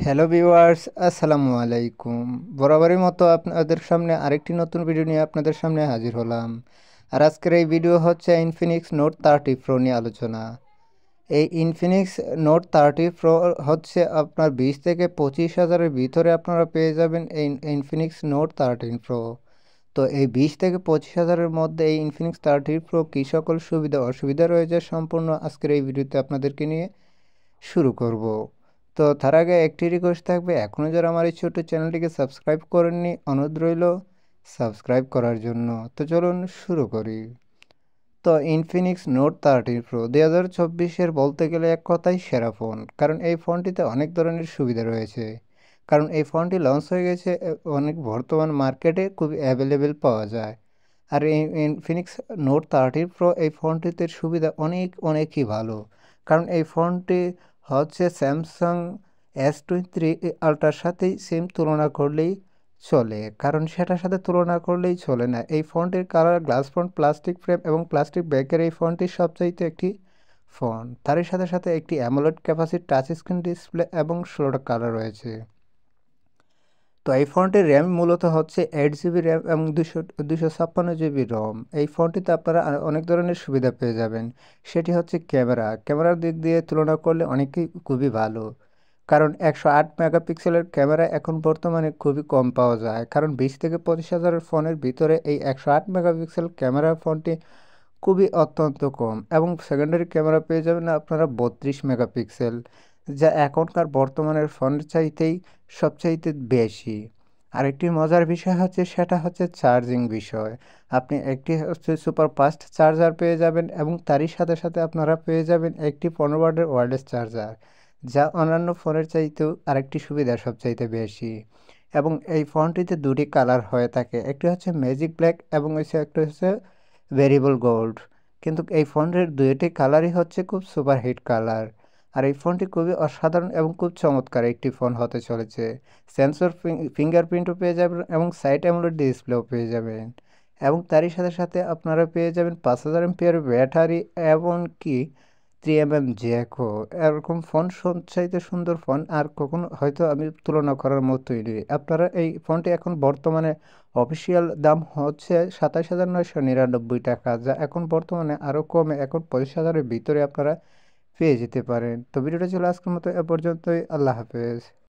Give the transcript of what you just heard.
Hello viewers, আসসালামু আলাইকুম। বরাবরের মতো আপনাদের সামনে আরেকটি নতুন ভিডিও নিয়ে আপনাদের সামনে হাজির হলাম। আর আজকের এই ভিডিও হচ্ছে ইনফিনিক্স নোট 30 প্রো নিয়ে আলোচনা। এই ইনফিনিক্স নোট 30 প্রো হচ্ছে আপনার 20 থেকে 25 হাজারের ভিতরে আপনারা পেয়ে যাবেন এই ইনফিনিক্স নোট 13 প্রো। তো এই 20 থেকে 25 হাজারের মধ্যে এই ইনফিনিক্স 30 প্রো কী সকল সুবিধা অসুবিধা রয়েছে সম্পূর্ণ আজকের এই ভিডিওতে আপনাদেরকে নিয়ে শুরু করব। তো তার আগে একটি রিকোয়েস্ট থাকবে, এখনও যারা আমার এই ছোট্ট চ্যানেলটিকে সাবস্ক্রাইব করেননি, অনুরোধ রইল সাবস্ক্রাইব করার জন্য। তো চলুন শুরু করি। তো ইনফিনিক্স নোট 13 প্রো 2024-এর বলতে গেলে এক কথাই সেরা ফোন, কারণ এই ফোনটিতে অনেক ধরনের সুবিধা রয়েছে। কারণ এই ফোনটি লঞ্চ হয়ে গেছে অনেক বর্তমান মার্কেটে খুবই অ্যাভেলেবেল পাওয়া যায়। আর এই ইনফিনিক্স নোট 13 প্রো এই ফোনটিতে সুবিধা অনেকই ভালো। কারণ এই ফোনটি হচ্ছে স্যামসাং S23 আলট্রার সাথেই সেম তুলনা করলেই চলে, কারণ সেটার সাথে তুলনা করলেই চলে না। এই ফোনটির colour glass front, plastic frame এবং প্লাস্টিক ব্যাকের এই ফোনটির সবচাইতে একটি ফোন। তারই সাথে সাথে একটি AMOLED capacity touch screen display এবং 16টা কালার রয়েছে। তো এই ফোনটির র্যাম মূলত হচ্ছে 8 জিবি র্যাম এবং 256 জিবি রম। এই ফোনটিতে আপনারা অনেক ধরনের সুবিধা পেয়ে যাবেন। সেটি হচ্ছে ক্যামেরার দিক দিয়ে তুলনা করলে অনেকই খুবই ভালো। কারণ 108 মেগাপিক্সেলের ক্যামেরা এখন বর্তমানে খুবই কম পাওয়া যায়, কারণ 20 থেকে 25 হাজারের ফোনের ভিতরে এই 108 মেগাপিক্সেল ক্যামেরা ফোনটি খুবই অত্যন্ত কম। এবং সেকেন্ডারি ক্যামেরা পেয়ে যাবেন আপনারা 32 মেগাপিক্সেল, যা এখনকার বর্তমানের ফোনের চাইতেই সবচাইতে বেশি। আরেকটি মজার বিষয় হচ্ছে, সেটা হচ্ছে চার্জিং বিষয়। আপনি একটি হচ্ছে সুপার ফাস্ট চার্জার পেয়ে যাবেন এবং তারই সাথে সাথে আপনারা পেয়ে যাবেন একটি 15 ওয়াটের ওয়্যারলেস চার্জার, যা অন্যান্য ফোনের চাইতেও আরেকটি সুবিধা সবচাইতে বেশি। এবং এই ফোনটিতে দুটি কালার হয়ে থাকে, একটি হচ্ছে ম্যাজিক ব্ল্যাক এবং একটি হচ্ছে ভেরিয়েবল গোল্ড। কিন্তু এই ফোনের দুইটি কালারই হচ্ছে খুব সুপারহিট কালার। আর এই ফোনটি খুবই অসাধারণ এবং খুব চমৎকার একটি ফোন হতে চলেছে। সেন্সর ফিঙ্গারপ্রিন্টও পেয়ে যাবেন এবং সাইড অ্যামোলেড ডিসপ্লেও পেয়ে যাবেন। এবং তারই সাথে সাথে আপনারা পেয়ে যাবেন 5000 এমপিআর ব্যাটারি, এমনকি 3 mm জ্যাকও। এরকম ফোন চাইতে সুন্দর ফোন আর কখনো হয়তো আমি তুলনা করার মতোই নেই। আপনারা এই ফোনটি এখন বর্তমানে অফিসিয়াল দাম হচ্ছে 27,999 টাকা, যা এখন বর্তমানে আরও কমে এখন 25,000-এর ভিতরে আপনারা পেয়ে যেতে পারেন। তো ভিডিওটা ছিল আজকের মতো এ পর্যন্তই। আল্লাহ হাফেজ।